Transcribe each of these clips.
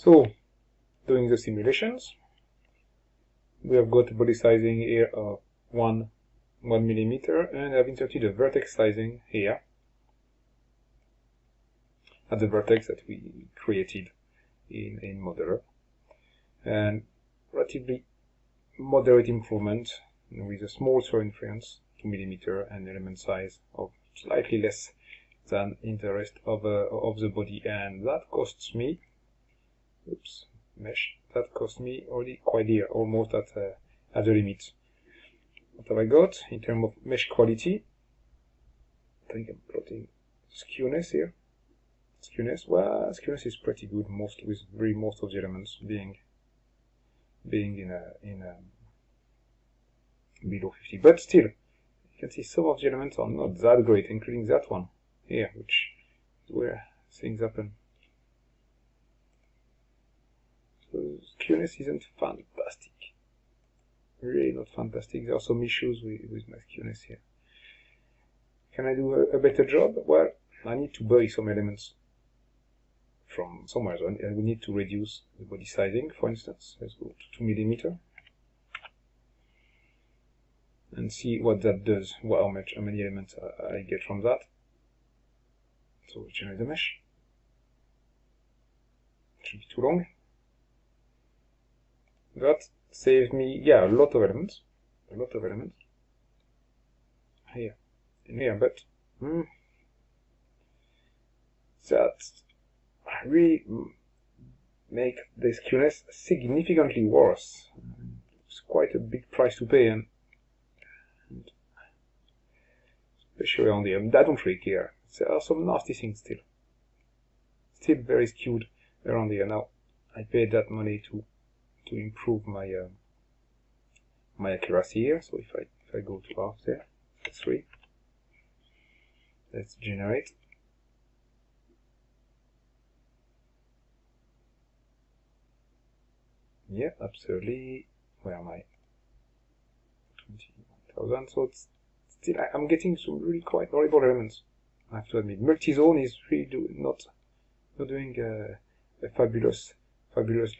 So, doing the simulations, we have got a body sizing here of 1 millimeter, and I've inserted a vertex sizing here at the vertex that we created in Modeler, and relatively moderate improvement with a small circumference, 2 millimeter, and element size of slightly less than in the rest of the body, and that costs me, oops, mesh, that cost me already quite dear, almost at the limit. What have I got in terms of mesh quality? I think I'm plotting skewness here. Skewness, well, skewness is pretty good, most of the elements being in below 50, but still, you can see some of the elements are not that great, including that one here, which is where things happen. So skewness isn't fantastic, really not fantastic. There are some issues with my skewness here. Can I do a better job? Well, I need to buy some elements from somewhere, so I will need to reduce the body sizing, for instance. Let's go to 2 millimeter and see what that does, how many elements I get from that. So generate the mesh. It should be too long. That saves me, yeah, a lot of elements here and here, but that really make the skewness significantly worse. It's quite a big price to pay, and especially around here. I don't really care. There are some nasty things still very skewed around here. Now I paid that money to improve my my accuracy here. So if I go to half there, 3, let's generate. Yeah, absolutely. Where am I? 21,000. So it's still, I'm getting some really quite horrible elements, I have to admit. Multi-zone is really not doing a fabulous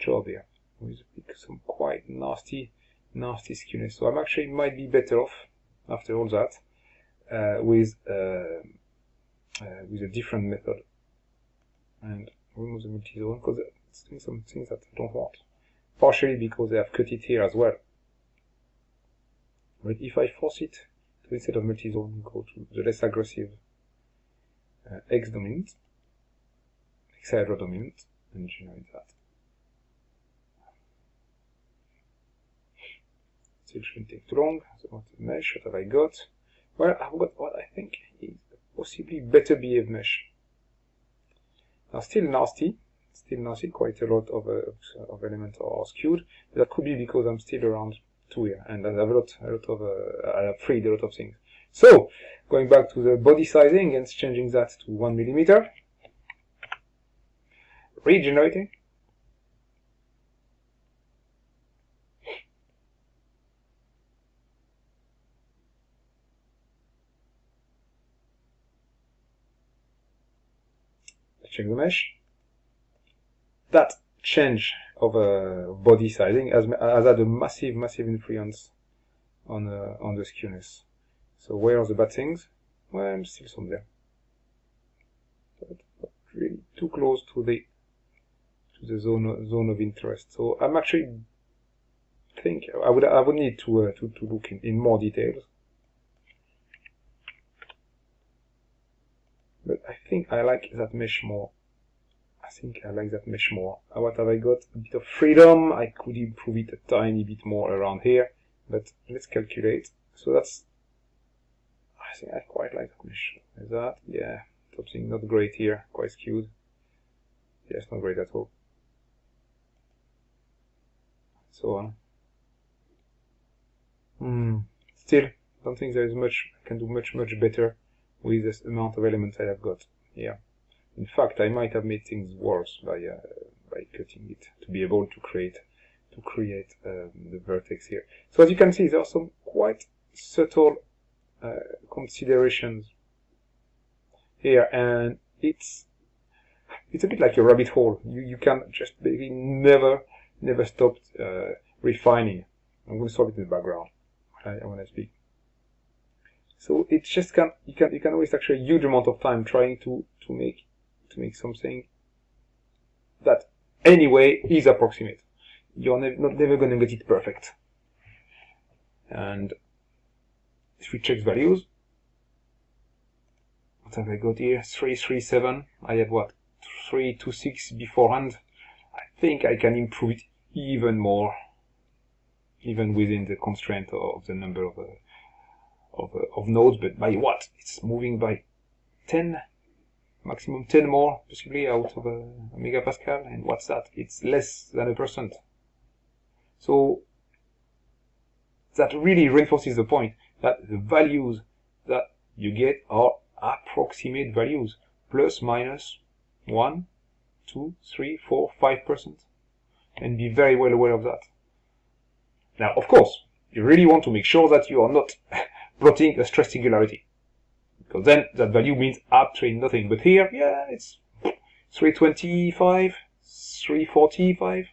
job here, with some quite nasty skewness. So I'm actually might be better off after all that with a different method and remove the multi-zone, because it's doing some things that I don't want. Partially because I have cut it here as well. But if I force it to, instead of multi-zone, go to the less aggressive X dominant, hexahedral dominant, and generate that. Still shouldn't take too long. So what mesh, what have I got? Well, I've got what I think is a possibly better behaved mesh. Now still nasty, quite a lot of elements are skewed. That could be because I'm still around 2 here, and I have I have freed a lot of things. So, going back to the body sizing and changing that to 1 millimeter, regenerating, check the mesh. That change of body sizing has had a massive influence on the skewness. So where are the bad things? Well, still some there, but not really too close to the zone of interest. So I'm actually think I would need to look in more details. But I think I like that mesh more. What have I got? A bit of freedom. I could improve it a tiny bit more around here, but let's calculate. So that's, I think I quite like that mesh. Is that? Yeah, something not great here, quite skewed. Yes, not great at all. So on. Still, don't think there is much I can do much better with this amount of elements I have got here. In fact, I might have made things worse by cutting it to be able to create the vertex here. So as you can see, there are some quite subtle considerations here, and it's it's a bit like a rabbit hole. You can just maybe never stop refining. I'm going to solve it in the background when I speak. So it just you can waste actually a huge amount of time trying to make something that anyway is approximate. You're never going to get it perfect. And if we check values, what have I got here? 337. I had what? 326 beforehand. I think I can improve it even more, even within the constraint of the number of nodes. But by what? It's moving by 10, maximum 10 more, possibly out of a megapascal. And what's that? It's less than 1%. So that really reinforces the point that the values that you get are approximate values, plus minus 1, 2, 3, 4, 5%, and be very well aware of that. Now, of course, you really want to make sure that you are not plotting a stress singularity, because then that value means absolutely nothing. But here, yeah, it's 325, 345,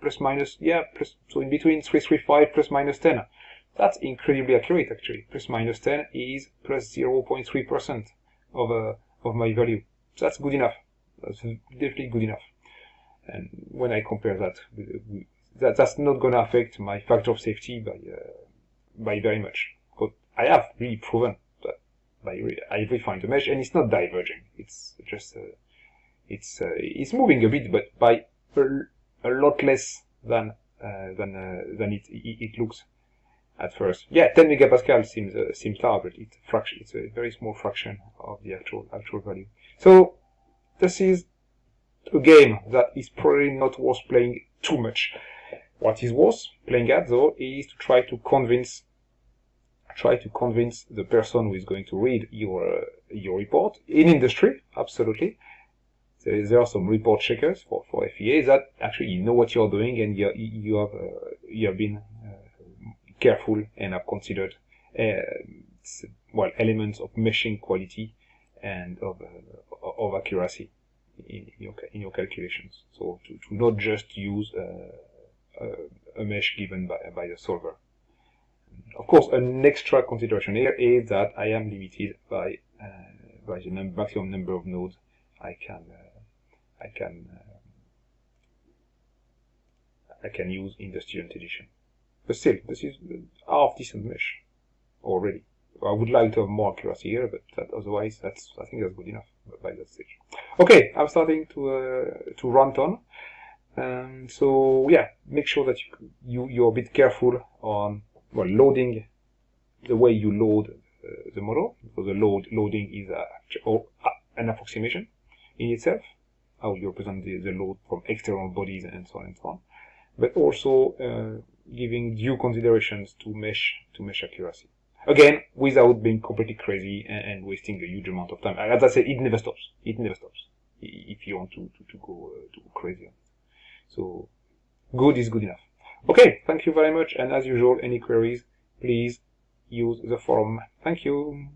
plus minus, yeah, plus, so in between 335 plus minus 10. That's incredibly accurate, actually. Plus minus 10 is plus 0.3% of my value. So that's good enough. That's definitely good enough. And when I compare that, that's not going to affect my factor of safety by very much. But I have really proven that I refined the mesh, and it's not diverging. It's just it's moving a bit, but by a lot less than it looks at first. Yeah, 10 megapascal seems large, but it's a very small fraction of the actual value. So this is a game that is probably not worth playing too much. What is worth playing at, though, is to try to convince the person who is going to read your report in industry. Absolutely, there are some report checkers for FEA that actually you know what you're doing, and you have been careful and have considered elements of meshing quality and of accuracy in your calculations. So to not just use a mesh given by the solver. Of course, an extra consideration here is that I am limited by the maximum number of nodes I can use in the student edition. But still, this is half decent mesh already. I would like to have more accuracy here, but otherwise, I think that's good enough by that stage. Okay, I'm starting to run on. So yeah, make sure that you're a bit careful on loading, the way you load the model, because the loading is an approximation in itself, how you represent the load from external bodies and so on and so on, but also giving due considerations to mesh accuracy. Again, without being completely crazy and wasting a huge amount of time. As I said, it never stops. It never stops. If you want to go crazy on it. So good is good enough. Okay, thank you very much. And as usual, any queries, please use the forum. Thank you.